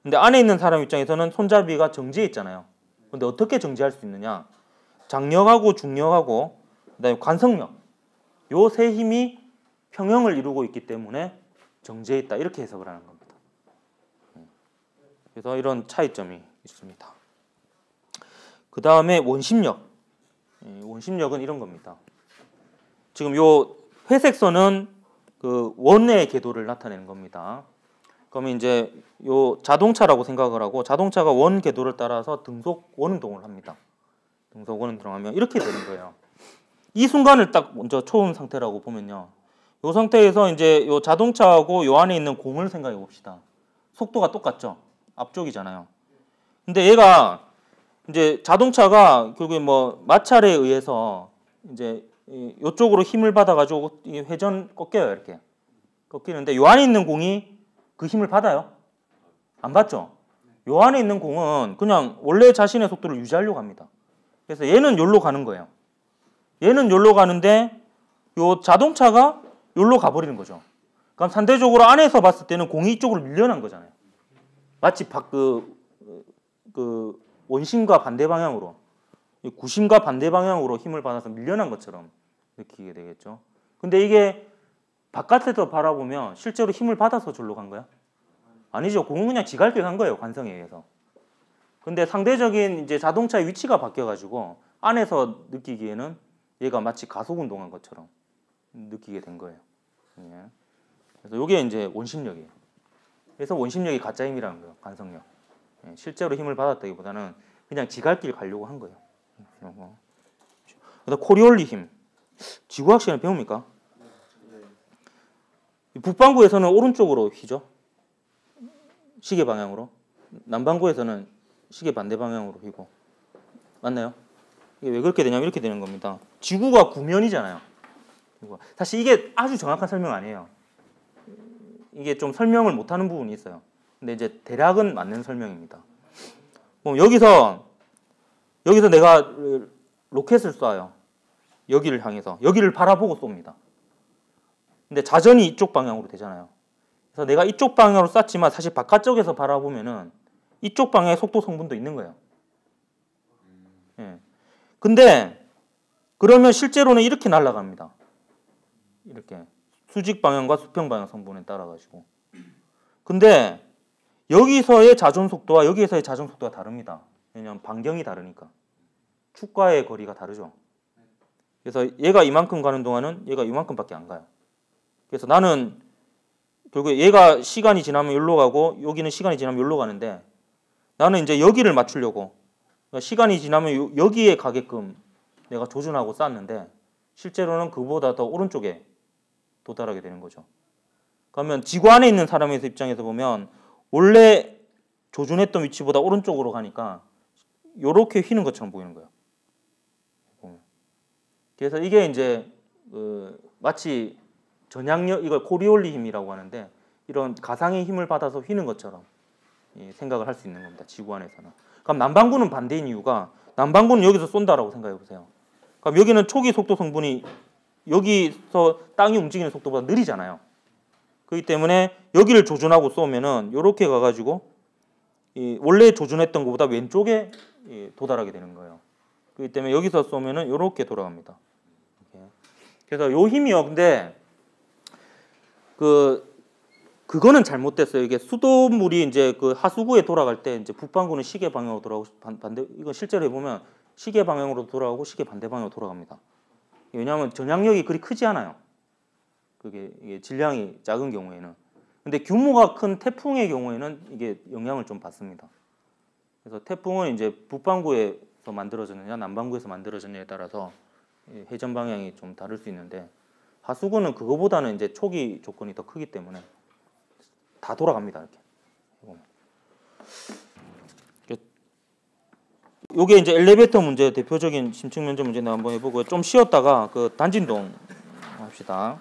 근데 안에 있는 사람 입장에서는 손잡이가 정지해 있잖아요. 근데 어떻게 정지할 수 있느냐? 장력하고 중력하고 그다음에 관성력 요 세 힘이 평형을 이루고 있기 때문에 정지해 있다 이렇게 해석을 하는 겁니다. 그래서 이런 차이점이 있습니다. 그 다음에 원심력. 원심력은 이런 겁니다. 지금 요 회색 선은 그 원의 궤도를 나타내는 겁니다. 그러면 이제 요 자동차라고 생각을 하고 자동차가 원 궤도를 따라서 등속 원운동을 합니다. 등속 원운동을 하면 이렇게 되는 거예요. 이 순간을 딱 먼저 초음 상태라고 보면요. 요 상태에서 이제 요 자동차하고 요 안에 있는 공을 생각해 봅시다. 속도가 똑같죠? 앞쪽이잖아요. 근데 얘가 이제 자동차가 결국에 뭐 마찰에 의해서 이제 이쪽으로 힘을 받아가지고 회전 꺾여요. 이렇게 꺾이는데 요 안에 있는 공이 그 힘을 받아요? 안 받죠? 요 안에 있는 공은 그냥 원래 자신의 속도를 유지하려고 합니다. 그래서 얘는 여기로 가는 거예요. 얘는 여기로 가는데 요 자동차가 여기로 가버리는 거죠. 그럼 상대적으로 안에서 봤을 때는 공이 이쪽으로 밀려난 거잖아요. 마치 그 원심과 반대 방향으로 구심과 반대 방향으로 힘을 받아서 밀려난 것처럼 느끼게 되겠죠. 근데 이게 바깥에서 바라보면 실제로 힘을 받아서 절로 간 거야? 아니죠. 공은 그냥 지갈길 간 거예요. 관성에 의해서. 근데 상대적인 이제 자동차의 위치가 바뀌어가지고 안에서 느끼기에는 얘가 마치 가속 운동한 것처럼 느끼게 된 거예요. 예. 그래서 이게 이제 원심력이에요. 그래서 원심력이 가짜 힘이라는 거예요. 관성력. 예. 실제로 힘을 받았다기보다는 그냥 지 갈 길 가려고 한 거예요. 그다음 코리올리 힘. 지구학 시간에 배웁니까? 북반구에서는 오른쪽으로 휘죠. 시계 방향으로. 남반구에서는 시계 반대 방향으로 휘고. 맞나요? 이게 왜 그렇게 되냐면 이렇게 되는 겁니다. 지구가 구면이잖아요. 사실 이게 아주 정확한 설명 아니에요. 이게 좀 설명을 못하는 부분이 있어요. 근데 이제 대략은 맞는 설명입니다. 여기서 내가 로켓을 쏴요. 여기를 향해서. 여기를 바라보고 쏩니다. 근데 자전이 이쪽 방향으로 되잖아요. 그래서 내가 이쪽 방향으로 쐈지만 사실 바깥쪽에서 바라보면은 이쪽 방향의 속도 성분도 있는 거예요. 예. 근데 그러면 실제로는 이렇게 날아갑니다. 이렇게 수직 방향과 수평 방향 성분에 따라 가지고. 근데 여기서의 자전 속도와 여기에서의 자전 속도가 다릅니다. 왜냐하면 반경이 다르니까. 축과의 거리가 다르죠. 그래서 얘가 이만큼 가는 동안은 얘가 이만큼밖에 안 가요. 그래서 나는 결국에 얘가 시간이 지나면 여기로 가고 여기는 시간이 지나면 여기로 가는데 나는 이제 여기를 맞추려고 그러니까 시간이 지나면 여기에 가게끔 내가 조준하고 쌌는데 실제로는 그보다 더 오른쪽에 도달하게 되는 거죠. 그러면 지구 안에 있는 사람의 입장에서 보면 원래 조준했던 위치보다 오른쪽으로 가니까 이렇게 휘는 것처럼 보이는 거예요. 그래서 이게 이제 마치 전향력, 이걸 코리올리 힘이라고 하는데 이런 가상의 힘을 받아서 휘는 것처럼 생각을 할 수 있는 겁니다. 지구 안에서는. 그럼 남반구는 반대인 이유가 남반구는 여기서 쏜다라고 생각해 보세요. 그럼 여기는 초기 속도 성분이 여기서 땅이 움직이는 속도보다 느리잖아요. 그렇기 때문에 여기를 조준하고 쏘면은 이렇게 가가지고 원래 조준했던 것보다 왼쪽에 도달하게 되는 거예요. 그렇기 때문에 여기서 쏘면은 이렇게 돌아갑니다. 그래서 요 힘이요. 근데 그거는 잘못됐어요. 이게 수돗물이 이제 그 하수구에 돌아갈 때 이제 북반구는 시계 방향으로 돌아가고 반대 이건 실제로 해보면 시계 방향으로 돌아가고 시계 반대 방향으로 돌아갑니다. 왜냐하면 전향력이 그리 크지 않아요. 이게 질량이 작은 경우에는. 근데 규모가 큰 태풍의 경우에는 이게 영향을 좀 받습니다. 그래서 태풍은 이제 북반구에서 만들어졌느냐 남반구에서 만들어졌느냐에 따라서 회전 방향이 좀 다를 수 있는데 하수구는 그거보다는 이제 초기 조건이 더 크기 때문에 다 돌아갑니다. 이렇게. 요게 이제 엘리베이터 문제 대표적인 심층 면적 문제는 한번 해보고 좀 쉬었다가 그 단진동 합시다.